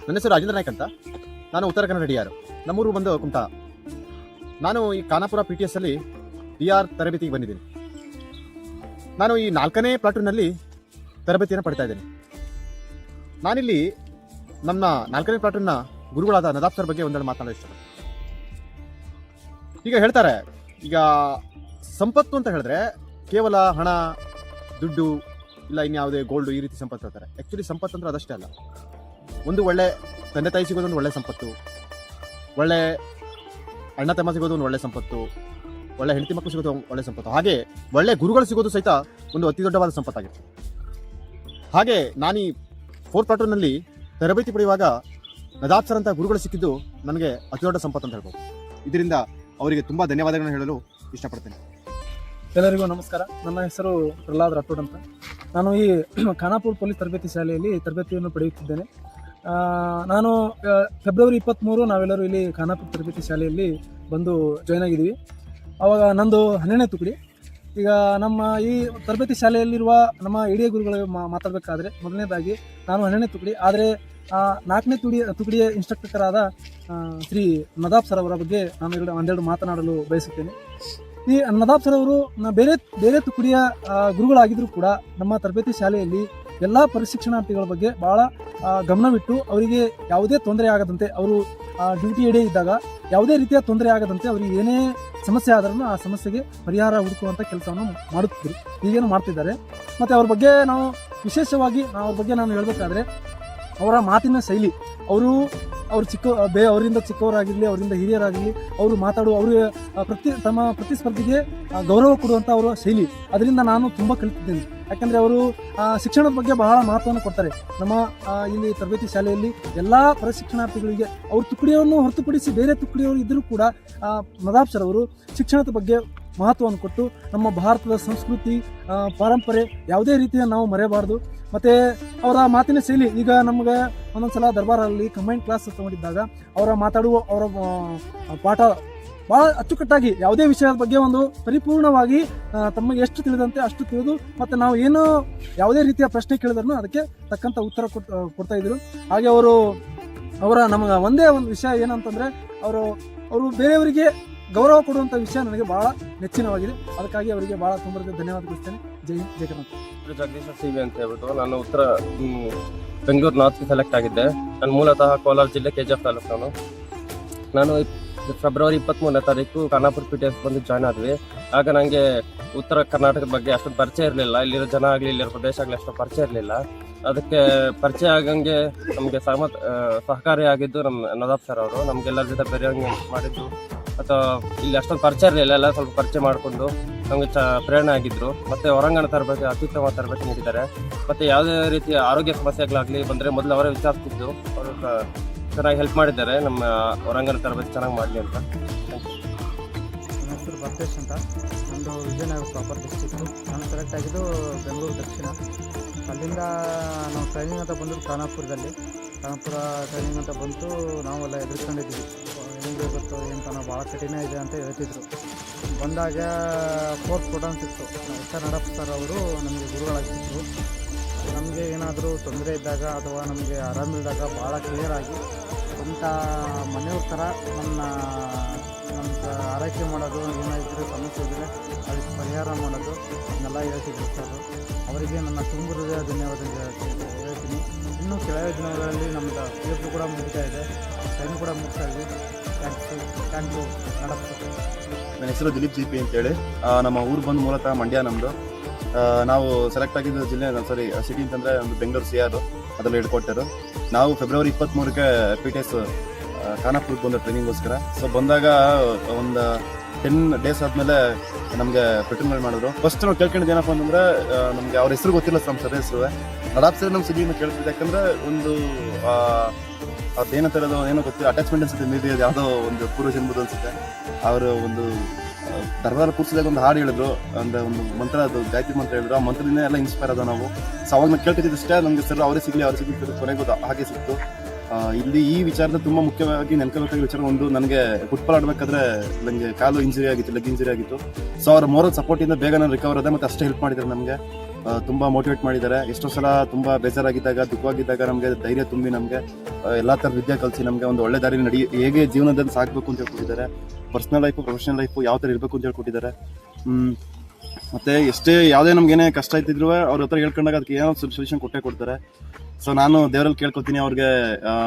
ನನ್ನ ಹೆಸರು ರಾಜೇಂದ್ರ ನಾಯ್ಕ್ ಅಂತ. ನಾನು ಉತ್ತರ ಕನ್ನಡ ಡಿಆರ್. ನಮ್ಮೂರು ಬಂದು ಕುಮಟಾ. ನಾನು ಈ ಖಾನಾಪುರ PTS ಅಲ್ಲಿ ಡಿಆರ್ ತರಬೇತಿಗೆ ಬಂದಿದ್ದೀನಿ. ನಾನು ಈ 4ನೇ ಪ್ಲಾಟೂನಲ್ಲಿ ತರಬೇತಿಯನ್ನು ಪಡಿತಾ ಇದ್ದೇನೆ. ನಾನಿಲ್ಲಿ ನಮ್ಮ 4ನೇ ಪ್ಲಾಟೂನ್ನ ಗುರುಗಳಾದ ನದಾಫ್ ಸರ್ ಬಗ್ಗೆ ಒಂದೆರಡು ಮಾತನಾಡಲು ಇಷ್ಟಪಡ್ತೀನಿ. ಈಗ ಹೇಳ್ತಾರೆ, ಈಗ ಸಂಪತ್ತು ಅಂತ ಹೇಳಿದ್ರೆ ಕೇವಲ ಹಣ, ದುಡ್ಡು, ಇಲ್ಲ ಇನ್ಯಾವುದೇ ಗೋಲ್ಡು, ಈ ರೀತಿ ಸಂಪತ್ತು ಹೇಳ್ತಾರೆ. ಆ್ಯಕ್ಚುಲಿ ಸಂಪತ್ತು ಅಂದ್ರೆ ಅದಷ್ಟೇ ಅಲ್ಲ. ಒಂದು ಒಳ್ಳೆ ತಂದೆ ತಾಯಿ ಸಿಗೋದು ಒಂದು ಒಳ್ಳೆ ಸಂಪತ್ತು, ಒಳ್ಳೆ ಅಣ್ಣ ತಮ್ಮ ಸಿಗೋದು ಒಂದು ಒಳ್ಳೆ ಸಂಪತ್ತು, ಒಳ್ಳೆ ಹೆಂಡತಿ ಮಕ್ಕಳು ಸಿಗೋದು ಒಳ್ಳೆ ಸಂಪತ್ತು, ಹಾಗೆ ಒಳ್ಳೆ ಗುರುಗಳು ಸಿಗೋದು ಸಹಿತ ಒಂದು ಅತಿ ದೊಡ್ಡವಾದ ಸಂಪತ್ತಾಗಿರ್ತದೆ. ಹಾಗೆ ನಾನು ಈ 4th ಪ್ಲಾಟೂನ್ನಲ್ಲಿ ತರಬೇತಿ ಪಡೆಯುವಾಗ ನದಾಫ್ ಸರ್ ಅಂತ ಗುರುಗಳು ಸಿಕ್ಕಿದ್ದು ನನಗೆ ಅತಿ ದೊಡ್ಡ ಸಂಪತ್ತು ಅಂತ ಹೇಳ್ಬೋದು. ಇದರಿಂದ ಅವರಿಗೆ ತುಂಬ ಧನ್ಯವಾದಗಳನ್ನು ಹೇಳಲು ಇಷ್ಟಪಡ್ತೇನೆ. ಎಲ್ಲರಿಗೂ ನಮಸ್ಕಾರ. ನನ್ನ ಹೆಸರು ಪ್ರಹ್ಲಾದ್ ರಾಠೋಡ್ ಅಂತ. ನಾನು ಈ ಖಾನಾಪುರ ಪೊಲೀಸ್ ತರಬೇತಿ ಶಾಲೆಯಲ್ಲಿ ತರಬೇತಿಯನ್ನು ಪಡೆಯುತ್ತಿದ್ದೇನೆ. ನಾನು ಫೆಬ್ರವರಿ 23 ನಾವೆಲ್ಲರೂ ಇಲ್ಲಿ ಖಾನಾಪುರ ತರಬೇತಿ ಶಾಲೆಯಲ್ಲಿ ಬಂದು ಜಾಯ್ನ್ ಆಗಿದ್ದೀವಿ. ಆವಾಗ ನಂದು 12ನೇ ತುಕಡಿ. ಈಗ ನಮ್ಮ ಈ ತರಬೇತಿ ಶಾಲೆಯಲ್ಲಿರುವ ನಮ್ಮ ಹಿರಿಯ ಗುರುಗಳು ಮಾತಾಡಬೇಕಾದ್ರೆ ಮೊದಲನೇದಾಗಿ ನಾನು 12ನೇ ತುಕಡಿ, ಆದರೆ 4ನೇ ತುಕಡಿಯ ಇನ್ಸ್ಟ್ರಕ್ಟರಾದ ಶ್ರೀ ನದಾಫ್ ಸರ್ ಅವರ ಬಗ್ಗೆ ನಾನು ಒಂದೆರಡು ಮಾತನಾಡಲು ಬಯಸುತ್ತೇನೆ. ಈ ನದಾಫ್ ಸರ್ ಅವರು ಬೇರೆ ತುಕಡಿಯ ಗುರುಗಳಾಗಿದ್ದರೂ ಕೂಡ ನಮ್ಮ ತರಬೇತಿ ಶಾಲೆಯಲ್ಲಿ ಎಲ್ಲ ಪ್ರಶಿಕ್ಷಣಾರ್ಥಿಗಳ ಬಗ್ಗೆ ಬಹಳ ಗಮನವಿಟ್ಟು ಅವರಿಗೆ ಯಾವುದೇ ತೊಂದರೆ ಆಗದಂತೆ, ಅವರು ಡ್ಯೂಟಿ ಎಡೆ ಇದ್ದಾಗ ಯಾವುದೇ ರೀತಿಯ ತೊಂದರೆ ಆಗದಂತೆ ಅವರಿಗೆ ಏನೇ ಸಮಸ್ಯೆ ಆದ್ರೂ ಆ ಸಮಸ್ಯೆಗೆ ಪರಿಹಾರ ಹುಡುಕುವಂಥ ಕೆಲಸವನ್ನು ಮಾಡುತ್ತಿದ್ರು, ಈಗೇನು ಮಾಡ್ತಿದ್ದಾರೆ. ಮತ್ತು ಅವ್ರ ಬಗ್ಗೆ ನಾವು ವಿಶೇಷವಾಗಿ ಅವ್ರ ಬಗ್ಗೆ ನಾನು ಹೇಳಬೇಕಾದ್ರೆ ಅವರ ಮಾತಿನ ಶೈಲಿ, ಅವರು ಅವರಿಂದ ಚಿಕ್ಕವರಾಗಿರಲಿ, ಅವರಿಂದ ಹಿರಿಯರಾಗಿರಲಿ, ಅವರು ತಮ್ಮ ಪ್ರತಿಸ್ಪರ್ಧಿಗೆ ಗೌರವ ಕೊಡುವಂಥ ಅವರ ಶೈಲಿ, ಅದರಿಂದ ನಾನು ತುಂಬ ಕಲಿತಿದ್ದೇನೆ. ಯಾಕಂದರೆ ಅವರು ಶಿಕ್ಷಣದ ಬಗ್ಗೆ ಬಹಳ ಮಹತ್ವವನ್ನು ಕೊಡ್ತಾರೆ. ನಮ್ಮ ಇಲ್ಲಿ ತರಬೇತಿ ಶಾಲೆಯಲ್ಲಿ ಎಲ್ಲ ಪ್ರಶಿಕ್ಷಣಾರ್ಥಿಗಳಿಗೆ ಅವ್ರ ತುಕಡಿಯನ್ನು ಹೊರತುಪಡಿಸಿ ಬೇರೆ ತುಕಡಿಯವರು ಇದ್ದರೂ ಕೂಡ ನದಾಫ್ ಸರ್ ಅವರು ಶಿಕ್ಷಣದ ಬಗ್ಗೆ ಮಹತ್ವವನ್ನು ಕೊಟ್ಟು ನಮ್ಮ ಭಾರತದ ಸಂಸ್ಕೃತಿ, ಪರಂಪರೆ ಯಾವುದೇ ರೀತಿಯ ನಾವು ಮರೆಯಬಾರ್ದು. ಮತ್ತು ಅವರ ಮಾತಿನ ಶೈಲಿ, ಈಗ ನಮಗೆ ಒಂದೊಂದ್ಸಲ ದರ್ಬಾರಲ್ಲಿ ಕಂಬೈನ್ ಕ್ಲಾಸ್ ತಗೊಂಡಿದ್ದಾಗ ಅವರ ಮಾತಾಡುವ ಅವರ ಪಾಠ ಭಾಳ ಅಚ್ಚುಕಟ್ಟಾಗಿ ಯಾವುದೇ ವಿಷಯದ ಬಗ್ಗೆ ಒಂದು ಪರಿಪೂರ್ಣವಾಗಿ ತಮಗೆ ಎಷ್ಟು ತಿಳಿದಂತೆ ಅಷ್ಟು ತಿಳಿದು, ಮತ್ತು ನಾವು ಏನು ಯಾವುದೇ ರೀತಿಯ ಪ್ರಶ್ನೆ ಕೇಳಿದ್ರು ಅದಕ್ಕೆ ತಕ್ಕಂಥ ಉತ್ತರ ಕೊಡ್ತಾ ಇದ್ರು. ಹಾಗೆ ಅವರ ನಮಗೆ ಒಂದೇ ಒಂದು ವಿಷಯ ಏನಂತಂದರೆ ಅವರು ಬೇರೆಯವರಿಗೆ ಗೌರವ ಕೊಡುವಂಥ ವಿಷಯ ನನಗೆ ಬಹಳ ನೆಚ್ಚಿನವಾಗಿದೆ. ಅದಕ್ಕಾಗಿ ಅವರಿಗೆ ಬಹಳ ತುಂಬ ಧನ್ಯವಾದಗಳಿಸ್ತೇನೆ. ಜೈ ಹಿಂದ್, ಜೈ ಕರ್ನಾಟಕ. ಜಗದೀಶ ಸಿ ವಿ ಅಂತ ಹೇಳ್ಬಿಟ್ಟು ನಾನು ಉತ್ತರ ಬೆಂಗಳೂರು ನಾರ್ತ್ಗೆ ಸೆಲೆಕ್ಟ್ ಆಗಿದ್ದೆ. ನಾನು ಮೂಲತಃ ಕೋಲಾರ ಜಿಲ್ಲೆ KGF ತಾಲೂಕು. ನಾನು ಫೆಬ್ರವರಿ 23ನೇ ತಾರೀಕು ಖಾನಾಪುರ PTS ಬಂದು ಜಾಯ್ನ್ ಆದ್ವಿ. ಆಗ ನನಗೆ ಉತ್ತರ ಕರ್ನಾಟಕದ ಬಗ್ಗೆ ಅಷ್ಟೊಂದು ಪರಿಚಯ ಇರಲಿಲ್ಲ. ಇಲ್ಲಿರೋ ಜನ ಆಗಲಿ, ಇಲ್ಲಿರೋ ಪ್ರದೇಶ ಆಗಲಿ ಅಷ್ಟು ಪರಿಚಯ ಇರಲಿಲ್ಲ. ಅದಕ್ಕೆ ಪರಿಚಯ ಆಗಂಗೆ ನಮಗೆ ಸಹಕಾರಿಯಾಗಿದ್ದು ನಮ್ಮ ನದಾಫ್ ಸರ್ ಅವರು. ನಮಗೆಲ್ಲರ ಜೊತೆ ಬೆರೆಯೋಂಗೆ ಮಾಡಿದ್ದು, ಅಥವಾ ಇಲ್ಲಿ ಅಷ್ಟೊಂದು ಪರಿಚಯ ಇರಲಿಲ್ಲ, ಎಲ್ಲ ಸ್ವಲ್ಪ ಪರಿಚಯ ಮಾಡಿಕೊಂಡು ನಮಗೆ ಪ್ರೇರಣೆ ಆಗಿದ್ದರು. ಮತ್ತು ಹೊರಾಂಗಣ ತರಬೇತಿ ಅತ್ಯುತ್ತಮ ತರಬೇತಿ ನೀಡಿದ್ದಾರೆ. ಮತ್ತು ಯಾವುದೇ ರೀತಿಯ ಆರೋಗ್ಯ ಸಮಸ್ಯೆಗಳಾಗಲಿ ಬಂದರೆ ಮೊದಲು ಅವರೇ ವಿಚಾರಿಸ್ತಿದ್ದು, ಅವರು ಚೆನ್ನಾಗಿ ಹೆಲ್ಪ್ ಮಾಡಿದ್ದಾರೆ ನಮ್ಮ ಹೊರಾಂಗಣ ತರಬೇತಿ ಚೆನ್ನಾಗಿ ಮಾಡಲಿ ಅಂತ. ನನ್ನ ಹೆಸರು ಭರ್ತೇಶ್ ಅಂತ. ನಮ್ಮದು ವಿಜಯನಗರ ಪ್ರಾಪರ್ ಡಿಸ್ಟ್ರಿಕ್ಟು. ನಾನು ಸೆಲೆಕ್ಟ್ ಆಗಿದ್ದು ಬೆಂಗಳೂರು ದಕ್ಷಿಣ. ಅಲ್ಲಿಂದ ನಾವು ಟ್ರೈನಿಂಗ್ ಅಂತ ಬಂದರು ಖಾನಾಪುರ ಟ್ರೈನಿಂಗ್ ಅಂತ ಬಂತು. ನಾವೆಲ್ಲ ಎದುರ್ಕೊಂಡಿದ್ವಿ, ಹೆಂಗೆ ಗೊತ್ತು ಏನಂತ ಭಾಳ ಕಠಿಣ ಇದೆ ಅಂತ ಹೇಳ್ತಿದ್ರು. ಬಂದಾಗ 4th ಪ್ಲಾಟೂನ್ ಸಿಕ್ತು. ನದಾಫ್ ಸರ್ ಅವರು ನಮಗೆ ಗುರುಗಳಾಗಿತ್ತು. ನಮಗೆ ಏನಾದರೂ ತೊಂದರೆ ಇದ್ದಾಗ ಅಥವಾ ನಮಗೆ ಆರಾಮಿಲ್ದಾಗ ಭಾಳ ಕ್ಲಿಯರಾಗಿ ಅಂಥ ಮನೆಯವ್ರ ಥರ ನಮ್ಗೆ ಆರೈಕೆ ಮಾಡೋದು, ಏನಾದರೂ ಸಮಸ್ಯೆ ಇದ್ದರೆ ಅದಕ್ಕೆ ಪರಿಹಾರ ಮಾಡೋದು, ಇದನ್ನೆಲ್ಲ ಹೇಳ್ತಿದ್ರು ಸರ್. ಅವರಿಗೆ ನನ್ನ ತುಂಬ ಹೃದಯ ಧನ್ಯವಾದ ಹೇಳ್ತೀನಿ. ಇನ್ನೂ ಕೆಲವೇ ದಿನಗಳಲ್ಲಿ ನಮ್ದು PF ಕೂಡ ಮುಗಿತಾ ಇದೆ, ಟೈಮ್ ಕೂಡ ಮುಗಿಸ್ತಾ ಇದ್ವಿ. ಥ್ಯಾಂಕ್ ಯು ನಡಪ್ ಸರ್. ನನ್ನ ಹೆಸರು ದಿಲೀಪ್ GP ಅಂತೇಳಿ. ನಮ್ಮ ಊರು ಬಂದು ಮೂಲತಃ ಮಂಡ್ಯ ನಮ್ಮದು. ನಾವು ಸೆಲೆಕ್ಟ್ ಆಗಿದ್ದ ಜಿಲ್ಲೆ ಸಿಟಿ ಅಂತಂದರೆ ಒಂದು ಬೆಂಗಳೂರು CR, ಅದರಲ್ಲಿ ಹೇಳ್ಕೊಟ್ಟರು. ನಾವು ಫೆಬ್ರವರಿ 23ಕ್ಕೆ PTS ಖಾನಾಪುರಕ್ಕೆ ಬಂದ ಟ್ರೈನಿಂಗ್ಗೋಸ್ಕರ. ಸೊ ಬಂದಾಗ ಒಂದು 10 ಡೇಸ್ ಆದಮೇಲೆ ನಮಗೆ ಪ್ರಿಟರ್ನಲ್ ಮಾಡಿದ್ರು. ಫಸ್ಟ್ ನಾವು ಕೇಳ್ಕೊಂಡಿದ್ದು ಏನಪ್ಪ ಅಂತಂದರೆ, ನಮಗೆ ಅವ್ರ ಹೆಸರು ಗೊತ್ತಿಲ್ಲ, ನಮ್ಮ ಸರ್ ಹೆಸರು ನದಾಫ್ ಸರ್ ನಮ್ಮ ಸಿಟಿಯಿಂದ ಕೇಳ್ತಿದ್ದೆ. ಯಾಕಂದರೆ ಒಂದು ಅವ್ರದ್ದು ಏನಂತ ಹೇಳೋದು ಏನೋ ಗೊತ್ತಿಲ್ಲ, ಅಟ್ಯಾಚ್ಮೆಂಟ್ ಅನ್ಸುತ್ತೆ, ಮೇ ಬಿ ಅದು ಯಾವುದೋ ಒಂದು ಪೂರ್ವ ಜನ್ಮದ ಅನ್ಸುತ್ತೆ. ಅವರು ಒಂದು ದರ್ಬಾರ ಕೂರಿಸಿದಾಗ ಒಂದು ಹಾಡು ಹೇಳಿದ್ರು, ಅಂದರೆ ಒಂದು ಮಂತ್ರ, ಅದು ಗಾಯತ್ರಿ ಮಂತ್ರ ಹೇಳಿದ್ರು. ಆ ಮಂತ್ರದಿಂದ ಎಲ್ಲ ಇನ್ಸ್ಪೈರ್ ಅದ ನಾವು. ಸೊ ಅವಾಗ ನಾವು ಕೇಳ್ತಿದ್ದಷ್ಟೇ ನಮಗೆ ಸರ್ ಅವರೇ ಸಿಗಲಿ ಕೊನೆಗೂ ಹಾಗೆ ಸಿಕ್ತು. ಇಲ್ಲಿ ಈ ವಿಚಾರದ ತುಂಬ ಮುಖ್ಯವಾಗಿ ನೆನ್ಕೋಬೇಕಾದ ವಿಚಾರ ಒಂದು, ನನಗೆ ಫುಟ್ಬಾಲ್ ಆಡಬೇಕಾದ್ರೆ ನನಗೆ ಕಾಲು ಇಂಜುರಿ ಆಗಿತ್ತು, ಲೆಗ್ ಇಂಜುರಿ ಆಗಿತ್ತು. ಸೊ ಅವರ ಮೋರಲ್ ಸಪೋರ್ಟಿಂದ ಬೇಗ ನಾನು ರಿಕವರ್ ಆದೆ, ಮತ್ತು ಅಷ್ಟೇ ಹೆಲ್ಪ್ ಮಾಡಿದ್ದಾರೆ ನಮಗೆ. ತುಂಬ ಮೋಟಿವೇಟ್ ಮಾಡಿದ್ದಾರೆ. ಎಷ್ಟೋ ಸಲ ತುಂಬ ಬೇಜಾರಾಗಿದ್ದಾಗ, ದುಃಖವಾಗಿದ್ದಾಗ ನಮಗೆ ಧೈರ್ಯ ತುಂಬಿ ನಮಗೆ ಎಲ್ಲ ಥರದ ವಿದ್ಯೆ ಕಲಿಸಿ ನಮಗೆ ಒಂದು ಒಳ್ಳೆ ದಾರಿಯಲ್ಲಿ ಹೇಗೆ ಜೀವನದಲ್ಲಿ ಸಾಗಬೇಕು ಅಂತ ಹೇಳ್ಕೊಟ್ಟಿದ್ದಾರೆ. ಪರ್ಸ್ನಲ್ ಲೈಫು, ಪ್ರೊಫೆಷನಲ್ ಲೈಫು ಯಾವ ಥರ ಇರಬೇಕು ಅಂತ ಹೇಳ್ಕೊಟ್ಟಿದ್ದಾರೆ. ಮತ್ತು ಎಷ್ಟೇ ಯಾವುದೇ ನಮಗೇನೇ ಕಷ್ಟ ಇದ್ದಿದ್ರು ಅವ್ರ ಹತ್ರ ಹೇಳ್ಕೊಂಡಾಗ ಅದಕ್ಕೆ ಏನೋ ಸೊಲ್ಯೂಷನ್ ಕೊಟ್ಟೇ ಕೊಡ್ತಾರೆ. ಸೊ ನಾನು ದೇವರಲ್ಲಿ ಕೇಳ್ಕೊತೀನಿ ಅವ್ರಿಗೆ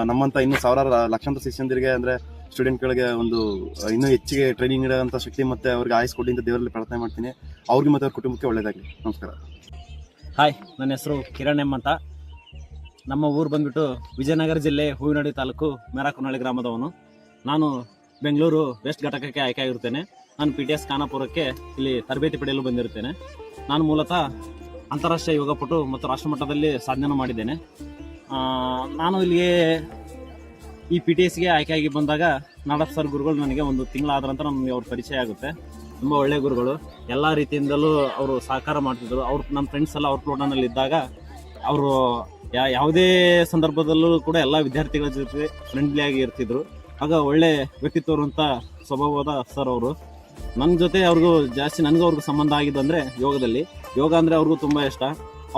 ನಮ್ಮಂಥ ಇನ್ನೂ ಸಾವಿರಾರು ಲಕ್ಷಾಂತರ ಶಿಷ್ಯಂದಿರಿಗೆ ಅಂದರೆ ಸ್ಟೂಡೆಂಟ್ಗಳಿಗೆ ಒಂದು ಇನ್ನೂ ಹೆಚ್ಚಿಗೆ ಟ್ರೈನಿಂಗ್ ನೀಡೋಂಥ ಶಕ್ತಿ ಮತ್ತು ಅವ್ರಿಗೆ ಆಯಸ್ ಕೊಡಿ ಅಂತ ದೇವರಲ್ಲಿ ಪ್ರಾರ್ಥನೆ ಮಾಡ್ತೀನಿ. ಅವ್ರಿಗೆ ಮತ್ತು ಅವ್ರ ಕುಟುಂಬಕ್ಕೆ ಒಳ್ಳೆಯದಾಗಲಿ. ನಮಸ್ಕಾರ. ಹಾಯ್, ನನ್ನ ಹೆಸರು ಕಿರಣ್ ಎಂ ಅಂತ. ನಮ್ಮ ಊರು ಬಂದ್ಬಿಟ್ಟು ವಿಜಯನಗರ ಜಿಲ್ಲೆ ಹೂವಿನಡಿ ತಾಲೂಕು ಮೇರಾಕನಹಳ್ಳಿ ಗ್ರಾಮದವನು. ನಾನು ಬೆಂಗಳೂರು ವೆಸ್ಟ್ ಘಟಕಕ್ಕೆ ಆಯ್ಕೆಯಾಗಿರುತ್ತೇನೆ. ನಾನು PTS ಖಾನಾಪುರಕ್ಕೆ ಇಲ್ಲಿ ತರಬೇತಿ ಪಡೆಯಲು ಬಂದಿರುತ್ತೇನೆ. ನಾನು ಮೂಲತಃ ಅಂತಾರಾಷ್ಟ್ರೀಯ ಯೋಗಪಟು ಮತ್ತು ರಾಷ್ಟ್ರಮಟ್ಟದಲ್ಲಿ ಸಾಧನೆ ಮಾಡಿದ್ದೇನೆ. ನಾನು ಇಲ್ಲಿಗೆ ಈ PTSಗೆ ಆಯ್ಕೆಯಾಗಿ ಬಂದಾಗ ನಾಡಪ್ಪ ಸರ್ ಗುರುಗಳು ನನಗೆ ಒಂದು ತಿಂಗಳಾದ ನಂತರ ನಮಗೆ ಅವ್ರ ಪರಿಚಯ ಆಗುತ್ತೆ. ತುಂಬ ಒಳ್ಳೆಯ ಗುರುಗಳು, ಎಲ್ಲ ರೀತಿಯಿಂದಲೂ ಅವರು ಸಹಕಾರ ಮಾಡ್ತಿದ್ರು. ಅವ್ರು ನಮ್ಮ ಫ್ರೆಂಡ್ಸ್ ಎಲ್ಲ ಅವ್ರ ಪ್ರೋಗ್ರಾಮ್ನಲ್ಲಿ ಇದ್ದಾಗ ಅವರು ಯಾವುದೇ ಸಂದರ್ಭದಲ್ಲೂ ಕೂಡ ಎಲ್ಲ ವಿದ್ಯಾರ್ಥಿಗಳ ಜೊತೆ ಫ್ರೆಂಡ್ಲಿಯಾಗಿ ಇರ್ತಿದ್ರು. ಆಗ ಒಳ್ಳೆ ವ್ಯಕ್ತಿತ್ವ ಇರುವಂಥ ಸ್ವಭಾವದ ಸರ್ ಅವರು. ನನ್ನ ಜೊತೆ ಅವ್ರಿಗೂ ಜಾಸ್ತಿ ನನಗೂ ಅವ್ರಿಗೂ ಸಂಬಂಧ ಆಗಿದ್ದಂದರೆ ಯೋಗದಲ್ಲಿ. ಯೋಗ ಅಂದರೆ ಅವ್ರಿಗೂ ತುಂಬ ಇಷ್ಟ.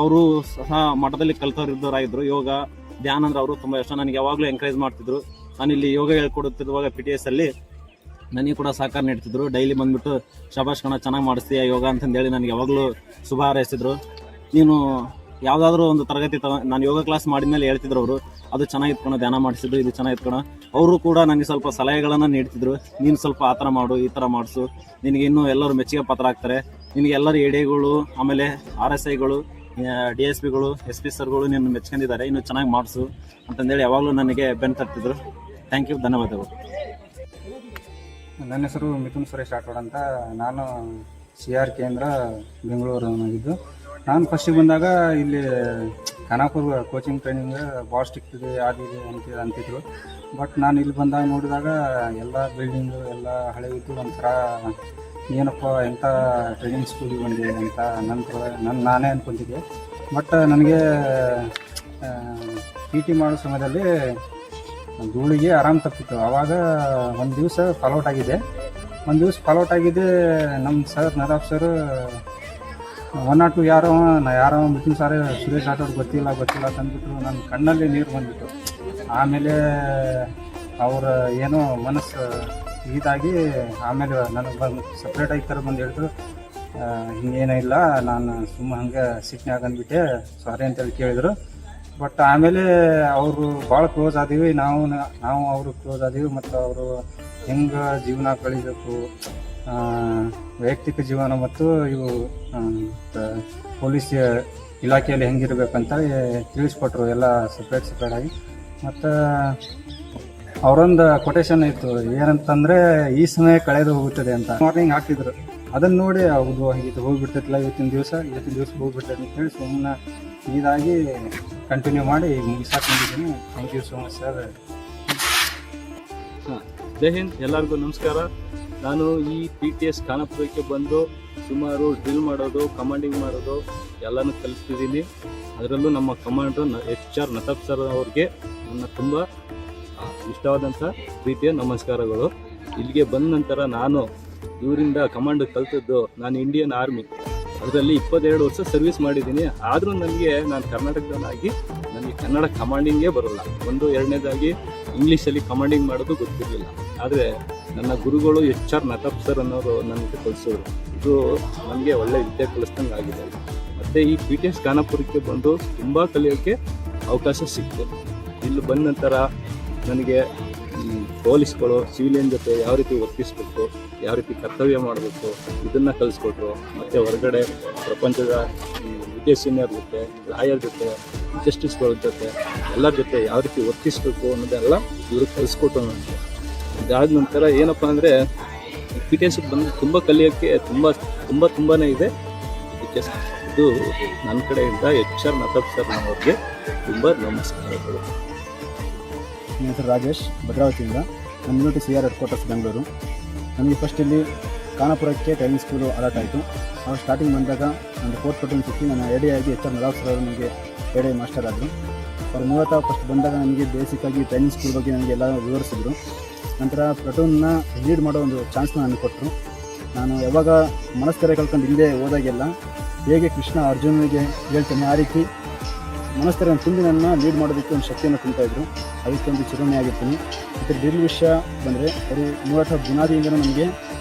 ಅವರು ಸಹ ಮಠದಲ್ಲಿ ಕಲಿತವರಿದ್ದವರಾಗಿದ್ದರು. ಯೋಗ, ಧ್ಯಾನ ಅಂದರೆ ಅವರು ತುಂಬ ಇಷ್ಟ. ನನಗೆ ಯಾವಾಗಲೂ ಎಂಕರೇಜ್ ಮಾಡ್ತಿದ್ರು. ನಾನು ಇಲ್ಲಿ ಯೋಗ ಹೇಳ್ಕೊಡುತ್ತಿರುವಾಗ PTSಲ್ಲಿ ನನಗೆ ಕೂಡ ಸಹಕಾರ ನೀಡ್ತಿದ್ರು. ಡೈಲಿ ಬಂದುಬಿಟ್ಟು ಶಬಾಷ್ ಕಣ, ಚೆನ್ನಾಗಿ ಮಾಡಿಸ್ತೀಯ ಯೋಗ ಅಂತಂದೇಳಿ ನನಗೆ ಯಾವಾಗಲೂ ಶುಭ ಹಾರೈಸಿದ್ರು. ನೀನು ಯಾವುದಾದ್ರೂ ಒಂದು ತರಗತಿ ನಾನು ಯೋಗ ಕ್ಲಾಸ್ ಮಾಡಿದ್ಮೇಲೆ ಹೇಳ್ತಿದ್ರು ಅವರು, ಅದು ಚೆನ್ನಾಗಿತ್ಕೊಣ, ಧ್ಯಾನ ಮಾಡಿಸಿದ್ರು, ಇದು ಚೆನ್ನಾಗಿತ್ಕೊಣ. ಅವರು ಕೂಡ ನನಗೆ ಸ್ವಲ್ಪ ಸಲಹೆಗಳನ್ನು ನೀಡ್ತಿದ್ರು. ನೀನು ಸ್ವಲ್ಪ ಆ ಥರ ಮಾಡು, ಈ ಥರ ಮಾಡಿಸು, ನಿನಗೆ ಇನ್ನೂ ಎಲ್ಲರೂ ಮೆಚ್ಚುಗೆ ಪಾತ್ರ ಆಗ್ತಾರೆ. ನಿನಗೆ ಎಲ್ಲರೂ ಎಡೆಗಳು, ಆಮೇಲೆ RSIಗಳು, DSPಗಳು, SP ಸರ್ಗಳು ನಿನ್ನ ಮೆಚ್ಕೊಂಡಿದ್ದಾರೆ, ಇನ್ನೂ ಚೆನ್ನಾಗಿ ಮಾಡಿಸು ಅಂತಂದೇಳಿ ಯಾವಾಗಲೂ ನನಗೆ ಬೆನ್ನು ತರ್ತಿದ್ರು. ಥ್ಯಾಂಕ್ ಯು, ಧನ್ಯವಾದಗಳು. ನನ್ನ ಹೆಸರು ಮಿಥುನ್ ಸುರೇಶ್ ರಾಠೋಡ್ ಅಂತ. ನಾನು CR ಕೇಂದ್ರ ಬೆಂಗಳೂರಿನಾಗಿದ್ದು. ನಾನು ಫಸ್ಟಿಗೆ ಬಂದಾಗ ಇಲ್ಲಿ ಖಾನಾಪುರ ಕೋಚಿಂಗ್ ಟ್ರೈನಿಂಗ್ ಭಾಳ ಸ್ಟ್ರಿಕ್ಟ್ ಇದೆ, ಆದಿದೆ ಅಂತಿದ್ರು. ಬಟ್ ನಾನು ಇಲ್ಲಿ ಬಂದಾಗ ನೋಡಿದಾಗ ಎಲ್ಲ ಬಿಲ್ಡಿಂಗು ಎಲ್ಲ ಹಳೆ ಇದ್ದು ಒಂಥರ ಏನಪ್ಪ ಎಂಥ ಟ್ರೈನಿಂಗ್ ಸ್ಕೂಲಿಗೆ ಬಂದಿದೆ ಅಂತ ನಾನೇ ಅಂದ್ಕೊತಿದ್ದೆ. ಬಟ್ ನನಗೆ PT ಮಾಡೋ ಸಮಯದಲ್ಲಿ ಧೂಳಿಗೆ ಆರಾಮ್ ತಪ್ಪಿತ್ತು. ಆವಾಗ ಒಂದು ದಿವಸ ಫಾಲೌಟ್ ಆಗಿದೆ. ನಮ್ಮ ಸರ್ ನದಾಫ್ ಸರ್ 1 or 2 ಯಾರೋ ಮಿಥುನ್ ಸಾರೇ ಸುರೇಶ್ ರಾಠೋಡ್ ಗೊತ್ತಿಲ್ಲ ಅಂತಂದ್ಬಿಟ್ರು. ನನ್ನ ಕಣ್ಣಲ್ಲಿ ನೀರು ಬಂದ್ಬಿಟ್ಟು. ಆಮೇಲೆ ಅವರ ಏನೋ ಮನಸ್ಸು ಇದಾಗಿ ಆಮೇಲೆ ನನಗೆ ಬಂದು ಸಪ್ರೇಟಾಗಿ ಥರ ಬಂದು ಹೇಳಿದ್ರು, ಹಿಂಗೇನೂ ಇಲ್ಲ, ನಾನು ಹಂಗೆ ಸಿಟ್ನ್ಯಾಗ ಅಂದ್ಬಿಟ್ಟೆ, ಸಾರಿ ಅಂತೇಳಿ ಕೇಳಿದರು. ಬಟ್ ಆಮೇಲೆ ಅವರು ಭಾಳ ಕ್ಲೋಸ್ ಆದೀವಿ, ನಾವು ಅವರು ಕ್ಲೋಸ್ ಆದೀವಿ. ಮತ್ತು ಅವರು ಹೆಂಗೆ ಜೀವನ ಕಳಿಬೇಕು, ವೈಯಕ್ತಿಕ ಜೀವನ ಮತ್ತು ಇವು ಪೊಲೀಸ್ ಇಲಾಖೆಯಲ್ಲಿ ಹೆಂಗಿರ್ಬೇಕಂತ ತಿಳಿಸ್ಕೊಟ್ರು, ಎಲ್ಲ ಸಪ್ರೇಟ್ ಆಗಿ. ಮತ್ತು ಅವರೊಂದು ಕೊಟೇಶನ್ ಇತ್ತು, ಏನಂತಂದರೆ ಈ ಸಮಯ ಕಳೆದು ಹೋಗುತ್ತದೆ ಅಂತ. ಮಾರ್ನಿಂಗ್ ಹಾಕ್ತಿದ್ರು, ಅದನ್ನು ನೋಡಿ ಹೌದು ಇದು ಹೋಗಿಬಿಡ್ತೈತಿಲ್ಲ, ಇವತ್ತಿನ ದಿವಸ ಹೋಗ್ಬಿಡ್ತೈತೆ ಅಂತೇಳಿ ಸುಮ್ಮನೆ ಇದಾಗಿ ಕಂಟಿನ್ಯೂ ಮಾಡಿ ಮುಗಿಸಾಕೊಂಡಿದ್ದೀನಿ. Thank you so much sir. Jai Hind, ಎಲ್ಲರಿಗೂ ನಮಸ್ಕಾರ. ನಾನು ಈ PTS ಖಾನಾಪುರಕ್ಕೆ ಬಂದು ಸುಮಾರು ಡ್ರಿಲ್ ಮಾಡೋದು, ಕಮಾಂಡಿಂಗ್ ಮಾಡೋದು ಎಲ್ಲನೂ ಕಲಿಸ್ತಿದ್ದೀನಿ. ಅದರಲ್ಲೂ ನಮ್ಮ ಕಮಾಂಡ್ರು HR ನತಾಫ್ ಸರ್ ಅವ್ರಿಗೆ ನನ್ನ ತುಂಬ ಇಷ್ಟವಾದಂಥ ಪ್ರೀತಿಯ ನಮಸ್ಕಾರಗಳು. ಇಲ್ಲಿಗೆ ಬಂದ ನಂತರ ನಾನು ಇವರಿಂದ ಕಮಾಂಡ್ ಕಲಿತದ್ದು, ನಾನು ಇಂಡಿಯನ್ ಆರ್ಮಿ ಅದರಲ್ಲಿ 22 ವರ್ಷ ಸರ್ವಿಸ್ ಮಾಡಿದ್ದೀನಿ. ಆದರೂ ನಾನು ಕರ್ನಾಟಕದವನಾಗಿ ನನಗೆ ಕನ್ನಡ ಕಮಾಂಡಿಂಗೇ ಬರೋಲ್ಲ. ಎರಡನೇದಾಗಿ ಇಂಗ್ಲೀಷಲ್ಲಿ ಕಮಾಂಡಿಂಗ್ ಮಾಡೋದು ಗೊತ್ತಿರಲಿಲ್ಲ. ಆದರೆ ನನ್ನ ಗುರುಗಳು HR ನತಾಫ್ ಸರ್ ಅನ್ನೋರು ನನಗೆ ಕಲಿಸೋರು. ಇದು ನನಗೆ ಒಳ್ಳೆ ವಿದ್ಯೆ ಕಲಿಸ್ದಂಗೆ ಆಗಿದೆ. ಮತ್ತು ಈ PTS ಖಾನಾಪುರಕ್ಕೆ ಬಂದು ತುಂಬ ಕಲಿಯೋಕ್ಕೆ ಅವಕಾಶ ಸಿಕ್ತು. ಇಲ್ಲಿ ಬಂದ ನಂತರ ನನಗೆ ಪೊಲೀಸ್ಗಳು ಸಿವಿಲಿಯನ್ ಜೊತೆ ಯಾವ ರೀತಿ ವರ್ತಿಸಬೇಕು, ಯಾವ ರೀತಿ ಕರ್ತವ್ಯ ಮಾಡಬೇಕು, ಇದನ್ನು ಕಲಿಸ್ಕೊಟ್ರು. ಮತ್ತು ಹೊರಗಡೆ ಪ್ರಪಂಚದ ವಿದೇಶಿಯರ ಜೊತೆ, ಲಾಯರ್ ಜೊತೆ, ಜಸ್ಟಿಸ್ಗಳ ಜೊತೆ, ಎಲ್ಲರ ಜೊತೆ ಯಾವ ರೀತಿ ವರ್ತಿಸಬೇಕು ಅನ್ನೋದೆಲ್ಲ ಇವರು ಕಲಿಸ್ಕೊಟ್ರು ನನಗೆ. ಇದಾದ ನಂತರ ಏನಪ್ಪ ಅಂದರೆ PTSಗೆ ಬಂದು ತುಂಬ ಕಲಿಯೋಕ್ಕೆ ತುಂಬಾ ಇದೆ. ಇದು ನನ್ನ ಕಡೆಯಿಂದ HR ನತಾಫ್ ಸರ್ ಅವ್ರಿಗೆ ತುಂಬ ನಮಸ್ಕಾರಗಳು. ನನ್ನ ಹೆಸರು ರಾಜೇಶ್, ಭದ್ರಾವತಿಯಿಂದ. ನನ್ನ unity CR head quarters Bengaluru. ನಮಗೆ ಫಸ್ಟ್ ಇಲ್ಲಿ ಖಾನಾಪುರಕ್ಕೆ ಟ್ರೈನಿಂಗ್ ಸ್ಕೂಲು ಅಲಾಟ್ ಆಯಿತು. ನಾವು ಸ್ಟಾರ್ಟಿಂಗ್ ಬಂದಾಗ ಒಂದು 4th ಪ್ಲಟೂನ್ ಸಿಕ್ಕಿ ನನ್ನ AD ಆಗಿ HR ನದಾಫ್ ಸರ್ ಅವರು ನನಗೆ AD ಮಾಸ್ಟರ್ ಆದರು. ಅವ್ರು ಮೂಲತಃ ಫಸ್ಟ್ ಬಂದಾಗ ನನಗೆ ಬೇಸಿಕ್ಕಾಗಿ ಟ್ರೈನಿಂಗ್ ಸ್ಕೂಲ್ ಬಗ್ಗೆ ನನಗೆ ಎಲ್ಲ ವಿವರಿಸಿದ್ರು. ನಂತರ ಪ್ಲಟೂನ್ನ ಲೀಡ್ ಮಾಡೋ ಒಂದು ಚಾನ್ಸ್ನ ನನಗೆ ಕೊಟ್ಟರು. ನಾನು ಯಾವಾಗ ಮನಸ್ಕರೆ ಕಳ್ಕೊಂಡು ಹಿಂದೆ ಹೋದಾಗೆಲ್ಲ ಹೇಗೆ ಕೃಷ್ಣ ಅರ್ಜುನನಿಗೆ ಹೇಳ್ತಾನೆ ಆ ರೀತಿ ಮನಸ್ಥರನ್ನು ತುಂಬಿ ನನ್ನ ಲೀಡ್ ಮಾಡೋದಕ್ಕೆ ಒಂದು ಶಕ್ತಿಯನ್ನು ತುಂಬ್ತಾಯಿದ್ರು. ಅದಕ್ಕೆ ಒಂದು ಚಿರುಣಿಯಾಗಿರ್ತೀನಿ. ಮತ್ತು ಡ್ರಿಲ್ ವಿಷಯ ಬಂದರೆ ಅವರು ಮೂಲತಃ ಬುನಾದಿಯಿಂದಲೂ ನಮಗೆ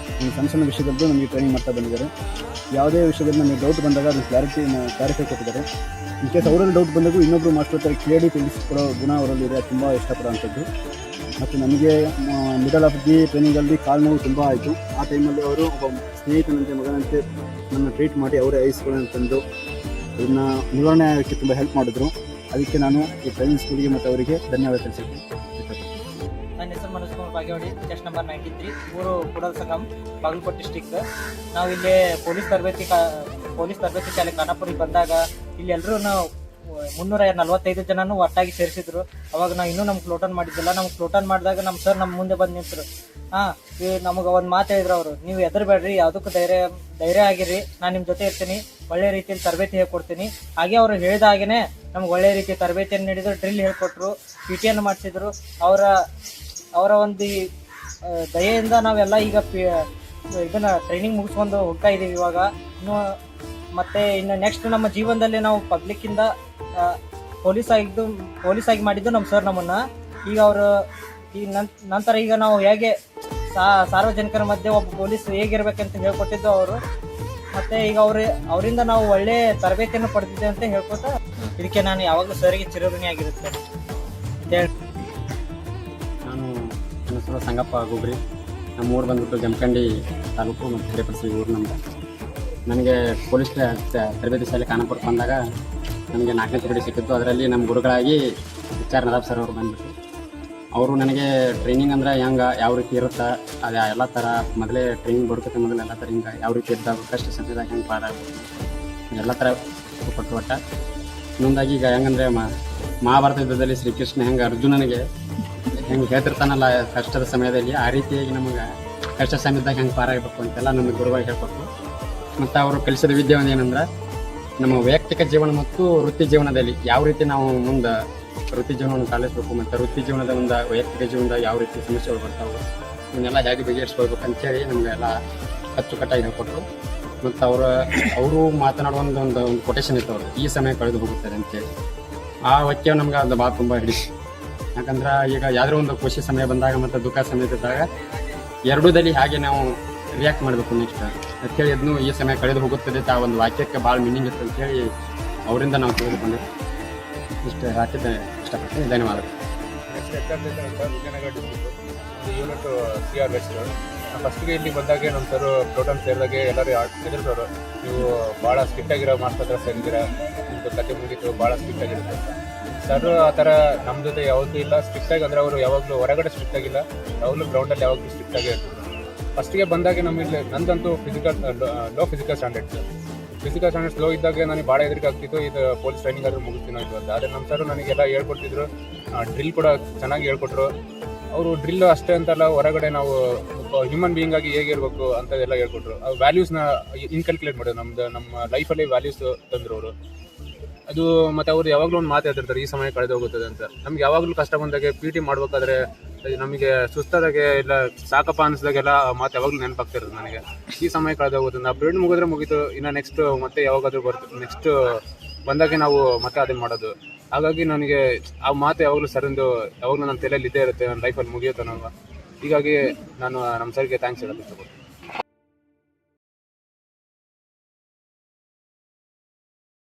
ಸಣ್ಣ ಸಣ್ಣ ವಿಷಯದಲ್ಲೂ ನಮಗೆ ಟ್ರೈನಿಂಗ್ ಮಾಡ್ತಾ ಬಂದಿದ್ದಾರೆ. ಯಾವುದೇ ವಿಷಯದಲ್ಲಿ ನಮಗೆ ಡೌಟ್ ಬಂದಾಗ ಅದನ್ನು ಕ್ಲಾರಿಫೈ ಕೊಟ್ಟಿದ್ದಾರೆ. ಇನ್ ಕೇಸ್ ಅವರಲ್ಲಿ ಡೌಟ್ ಬಂದಾಗೂ ಇನ್ನೊಬ್ಬರು ಮಾಸ್ಟರ್ ಕೇಳಿ ತಿಳಿಸಿಕೊಡೋ ಗುಣ ಅವರಲ್ಲಿ ಇದೆ, ತುಂಬ ಇಷ್ಟಪಡೋವಂಥದ್ದು. ಮತ್ತು ನನಗೆ ಮಿಡಲ್ ಆಫ್ ದಿ ಟ್ರೈನಿಂಗಲ್ಲಿ ಕಾಲು ನೋವು ತುಂಬ ಆಯಿತು. ಆ ಟೈಮಲ್ಲಿ ಅವರು ಒಬ್ಬ ಸ್ನೇಹಿತನಂತೆ ಮಗನಂತೆ ನನ್ನ ಟ್ರೀಟ್ ಮಾಡಿ ಅವರೇ ಐಸ್ಗಳನ್ನು ತಂದು ಇದನ್ನು ನಿವಾರಣೆ ಆಗೋಕ್ಕೆ ತುಂಬ ಹೆಲ್ಪ್ ಮಾಡಿದ್ರು. ಅದಕ್ಕೆ ನಾನು ಈ ಟ್ರೈನಿಂಗ್ ಸ್ಕೂಲಿಗೆ ಮತ್ತು ಅವರಿಗೆ ಧನ್ಯವಾದ ತಿಳಿಸಿದ್ದೀನಿ. ನನ್ನ ಹೆಸರು ಮನೋಜ್ ಕುಮಾರ್ ಬಾಗೇವಾಡಿ, ಟೆಸ್ಟ್ ನಂಬರ್ 93, ಊರು ಕೂಡಲ್ ಸಂಗಮ್, ಬಾಗಲಕೋಟೆ ಡಿಸ್ಟಿಕ್. ನಾವು ಇಲ್ಲಿ ಪೊಲೀಸ್ ತರಬೇತಿ ಶಾಲೆ ಖಾನಾಪುರಿಗೆ ಬಂದಾಗ ಇಲ್ಲಿ ಎಲ್ಲರೂ ನಾವು 345 ಜನನು ಒಟ್ಟಾಗಿ ಸೇರಿಸಿದ್ರು. ಅವಾಗ ನಾವು ಇನ್ನೂ ನಮ್ಗೆ ಫ್ಲೋಟನ್ ಮಾಡಿದ್ದಿಲ್ಲ. ನಮ್ಗೆ ಫ್ಲೋಟನ್ ಮಾಡಿದಾಗ ನಮ್ಮ ಸರ್ ನಮ್ಮ ಮುಂದೆ ಬಂದು ನಿಂತರು. ನಮಗೆ ಒಂದು ಮಾತು ಹೇಳಿದ್ರು ಅವರು, ನೀವು ಹೆದರಬೇಡ್ರಿ, ಯಾವುದಕ್ಕೂ ಧೈರ್ಯ ಆಗಿರಿ, ನಾನು ನಿಮ್ಮ ಜೊತೆ ಇರ್ತೀನಿ, ಒಳ್ಳೆ ರೀತಿಯಲ್ಲಿ ತರಬೇತಿ ಹೇಳ್ಕೊಡ್ತೀನಿ. ಹಾಗೆ ಅವರು ಹೇಳಿದ ಹಾಗೇನೆ ನಮ್ಗೆ ಒಳ್ಳೆ ರೀತಿಯ ತರಬೇತಿಯನ್ನು ನೀಡಿದ್ರು, ಡ್ರಿಲ್ ಹೇಳ್ಕೊಟ್ರು, PT ಮಾಡಿಸಿದ್ರು. ಅವರ ಒಂದು ದಯೆಯಿಂದ ನಾವೆಲ್ಲ ಈಗ ಇದನ್ನ ಟ್ರೈನಿಂಗ್ ಮುಗಿಸ್ಕೊಂಡು ಹೋಗ್ತಾ ಇದ್ದೀವಿ. ಇವಾಗ ಇನ್ನು ನೆಕ್ಸ್ಟ್ ನಮ್ಮ ಜೀವನದಲ್ಲಿ ನಾವು ಪಬ್ಲಿಕ್ಕಿಂದ ಪೊಲೀಸ್ ಆಗಿ ಮಾಡಿದ್ದು ನಮ್ಮ ಸರ್ ನಮ್ಮನ್ನ. ಈಗ ಅವರು ಈ ನಂತರ ಈಗ ನಾವು ಹೇಗೆ ಸಾರ್ವಜನಿಕರ ಮಧ್ಯೆ ಒಬ್ಬ ಪೊಲೀಸ್ ಹೇಗಿರ್ಬೇಕಂತ ಹೇಳ್ಕೊಟ್ಟಿದ್ದು ಅವರು. ಮತ್ತೆ ಈಗ ಅವರಿಂದ ನಾವು ಒಳ್ಳೆ ತರಬೇತಿಯನ್ನು ಪಡೆದಿದ್ದೆ ಅಂತ ಹೇಳ್ಕೊತಾ ಇದಕ್ಕೆ ನಾನು ಯಾವಾಗಲೂ ಸರ್ಗೆ ಚಿರಋಣಿಯಾಗಿರುತ್ತೆ ಅಂತ ಹೇಳಿ. ನಾನು ನನ್ನ ಹೆಸರು ಸಂಗಪ್ಪ ಗುಬ್ರಿ. ನಮ್ಮ ಊರು ಬಂದ್ಬಿಟ್ಟು ಜಮಖಂಡಿ ತಾಲೂಕು ಮತ್ತು ಹಿರೇಪರ್ಸಿ ಊರು ನಮ್ಮದು. ನನಗೆ ಪೊಲೀಸ್ ತರಬೇತಿ ಶಾಲೆ ಖಾನಾಪುರಕ್ಕೆ ಬಂದಾಗ ನನಗೆ 4ನೇ ತುಕಡಿ ಸಿಕ್ಕಿತ್ತು. ಅದರಲ್ಲಿ ನಮ್ಮ ಗುರುಗಳಾಗಿ HR ನದಾಬ್ ಸರ್ ಅವರು ಬಂದ್ಬಿಟ್ಟು ಅವರು ನನಗೆ ಟ್ರೈನಿಂಗ್ ಅಂದರೆ ಯಾವ ರೀತಿ ಇರುತ್ತೆ, ಅದು ಎಲ್ಲ ಥರ ಮೊದಲೇ ಟ್ರೈನಿಂಗ್ ಬಡ್ಕೋತೆ ಮೊದಲು ಎಲ್ಲ ಥರ ಹಿಂಗೆ ಯಾವ ರೀತಿ ಇದ್ದಾಗ ಕಷ್ಟ ಸಮಯದಾಗ ಹೆಂಗೆ ಪಾರ ಎಲ್ಲ ಥರ ಕೊಟ್ಟು ಒಟ್ಟ. ಇನ್ನೊಂದಾಗಿ ಈಗ ಹೆಂಗಂದರೆ ಮಹಾಭಾರತ ಯುದ್ಧದಲ್ಲಿ ಶ್ರೀಕೃಷ್ಣ ಹೆಂಗೆ ಅರ್ಜುನನಿಗೆ ಹೆಂಗೆ ಹೇಳ್ತಿರ್ತಾನಲ್ಲ ಕಷ್ಟದ ಸಮಯದಲ್ಲಿ, ಆ ರೀತಿಯಾಗಿ ನಮಗೆ ಕಷ್ಟ ಸಮಯದಾಗ ಹೆಂಗೆ ಪಾರಾಗಬೇಕು ಅಂತೆಲ್ಲ ನಮಗೆ ಗುರುವಾಗಿ ಹೇಳ್ಕೊಟ್ರು. ಮತ್ತು ಅವರು ಕಲಿಸಿದ ವಿದ್ಯೆ ಒಂದು ಏನಂದ್ರೆ ನಮ್ಮ ವೈಯಕ್ತಿಕ ಜೀವನ ಮತ್ತು ವೃತ್ತಿ ಜೀವನದಲ್ಲಿ ಯಾವ ರೀತಿ ನಾವು ಮುಂದೆ ವೃತ್ತಿ ಜೀವನವನ್ನು ಸಾಧಿಸಬೇಕು ಮತ್ತು ವೃತ್ತಿ ಜೀವನದ ಒಂದು ವೈಯಕ್ತಿಕ ಜೀವನದ ಯಾವ ರೀತಿ ಸಮಸ್ಯೆಗಳು ಬರ್ತಾವೆ ಇವನ್ನೆಲ್ಲ ಹೇಗೆ ಬಗೆಹರಿಸ್ಕೊಳ್ಬೇಕು ಅಂತೇಳಿ ನಮಗೆಲ್ಲ ಅಚ್ಚುಕಟ್ಟಾಗಿ ಹೇಳ್ಕೊಟ್ರು. ಮತ್ತು ಅವರು ಮಾತನಾಡುವ ಒಂದು ಕೊಟೇಶನ್ ಇತ್ತು ಅವರು, ಈ ಸಮಯ ಕಳೆದು ಹೋಗುತ್ತದೆ ಅಂತೇಳಿ. ಆ ವಾಕ್ಯ ನಮ್ಗೆ ಅದು ಭಾಳ ತುಂಬ ಹಿಡಿಸಿ. ಯಾಕಂದ್ರೆ ಈಗ ಯಾವುದೋ ಒಂದು ಖುಷಿ ಸಮಯ ಬಂದಾಗ ಮತ್ತು ದುಃಖ ಸಮಯದಾಗ ಎರಡೂದಲ್ಲಿ ಹಾಗೆ ನಾವು ರಿಯಾಕ್ಟ್ ಮಾಡಬೇಕು ನೆಕ್ಸ್ಟ್ ಅಂತೇಳಿ ಅದನ್ನು ಈ ಸಮಯ ಕಳೆದು ಹೋಗುತ್ತದೆ ಆ ಒಂದು ವಾಕ್ಯಕ್ಕೆ ಭಾಳ ಮೀನಿಂಗ್ ಇತ್ತು ಅಂತೇಳಿ ಅವರಿಂದ ನಾವು ತಿಳಿದುಕೊಂಡೆ. ಇಷ್ಟು ಹಾಕಿದ್ದೆ ಇಷ್ಟಪಡ್ತೀನಿ. ಧನ್ಯವಾದಗಳು. Vijayanagara district unit CR west. ಫಸ್ಟಿಗೆ ಇಲ್ಲಿ ಬಂದಾಗೆ ನಮ್ಮ ಸರ್ ಪ್ರೋಟೋನ್ ಸೇರಿದಾಗೆ ಎಲ್ಲರೂ ಹೆದರ್ಸೋರು, ನೀವು ಭಾಳ ಸ್ಟ್ರಿಕ್ಟಾಗಿರೋ ಮಾಸ್ಟರ್ ಹತ್ರ ಸೇರಿದ್ದೀರಾ, ನಿಮ್ಮದು ಕತೆ ಮುಗಿತು, ಭಾಳ ಸ್ಟ್ರಿಕ್ಟಾಗಿರುತ್ತೆ. ಸರ್ ಆ ಥರ ನಮ್ಮ ಜೊತೆ ಯಾವತ್ತೂ ಇಲ್ಲ ಸ್ಟ್ರಿಕ್ಟಾಗಿ. ಅಂದರೆ ಅವರು ಯಾವಾಗಲೂ ಹೊರಗಡೆ ಸ್ಟ್ರಿಕ್ಟಾಗಿಲ್ಲ, ಯಾವಾಗಲೂ ಗ್ರೌಂಡಲ್ಲಿ ಯಾವಾಗಲೂ ಸ್ಟ್ರಿಕ್ಟಾಗೇ ಇರ್ತಿದ್ರು. ಫಸ್ಟಿಗೆ ಬಂದಾಗೆ ನಮಗೆ ನಂದಂತೂ ಲೋ ಫಿಸಿಕಲ್ ಸ್ಟ್ಯಾಂಡರ್ಡ್ಸ್ ಲೋ ಇದ್ದಾಗ ನನಗೆ ಭಾಳ ಹೆದರಿಕೆ ಆಗ್ತಿತ್ತು, ಇದು ಪೊಲೀಸ್ ಟ್ರೈನಿಂಗ್ ಆದರೂ ಮುಗಿಸ್ತೀನೋ ಇದು ಅಂತ. ಆದರೆ ನಮ್ಮ ಸರ್ ನನಗೆಲ್ಲ ಹೇಳ್ಕೊಡ್ತಿದ್ರು, ಡ್ರಿಲ್ ಕೂಡ ಚೆನ್ನಾಗಿ ಹೇಳ್ಕೊಟ್ರು. ಅವರು ಡ್ರಿಲ್ ಅಷ್ಟೇ ಅಂತಲ್ಲ, ಹೊರಗಡೆ ನಾವು ಹ್ಯೂಮನ್ ಬೀಯಿಂಗ್ ಆಗಿ ಹೇಗಿರಬೇಕು ಅಂಥದ್ದೆಲ್ಲ ಹೇಳ್ಕೊಟ್ರು. ಆ ವ್ಯಾಲ್ಯೂಸ್ನ ಇನ್ಕಲ್ಕುಲೇಟ್ ಮಾಡೋದು, ನಮ್ಮ ಲೈಫಲ್ಲಿ ವ್ಯಾಲ್ಯೂಸ್ ತಂದರು ಅವರು. ಅದು ಮತ್ತು ಅವರು ಯಾವಾಗಲೂ ಒಂದು ಮಾತು ಹೇಳ್ತಿರ್ತಾರೆ, ಈ ಸಮಯ ಕಳೆದು ಹೋಗುತ್ತದೆ ಅಂತ. ನಮ್ಗೆ ಯಾವಾಗಲೂ ಕಷ್ಟ ಬಂದಾಗೆ PT ಮಾಡಬೇಕಾದ್ರೆ ನಮಗೆ ಸುಸ್ತಾದಾಗೆ ಇಲ್ಲ ಸಾಕಪ್ಪ ಅನಿಸಿದಾಗೆಲ್ಲ ಮಾತು ಯಾವಾಗಲೂ ನೆನಪಾಗ್ತಿರೋದು ನನಗೆ, ಈ ಸಮಯ ಕಳೆದು ಹೋಗುತ್ತೆ. ಆ ಪೀರಿಯಡ್ ಮುಗಿದ್ರೆ ಮುಗೀತು, ಇನ್ನು ನೆಕ್ಸ್ಟ್ ಮತ್ತೆ ಯಾವಾಗಾದ್ರೂ ನೆಕ್ಸ್ಟ್ ಬಂದಾಗೆ ನಾವು ಮತ್ತೆ ಅದನ್ನು ಮಾಡೋದು. ಹಾಗಾಗಿ ನನಗೆ ಆ ಮಾತು ಯಾವಾಗಲೂ ಸರಿಂದು ಯಾವಾಗಲೂ ನನ್ನ ತಲೆಯಲ್ಲಿ ಇದ್ದೇ ಇರುತ್ತೆ, ನನ್ನ ಲೈಫಲ್ಲಿ ಮುಗಿಯುತ್ತೆ ನಾವು. ಹೀಗಾಗಿ ನಾನು ನಮ್ಮ ಸರ್ಗೆ ಥ್ಯಾಂಕ್ಸ್ ಹೇಳೋದು ಇಷ್ಟಪಡ್ತೀನಿ.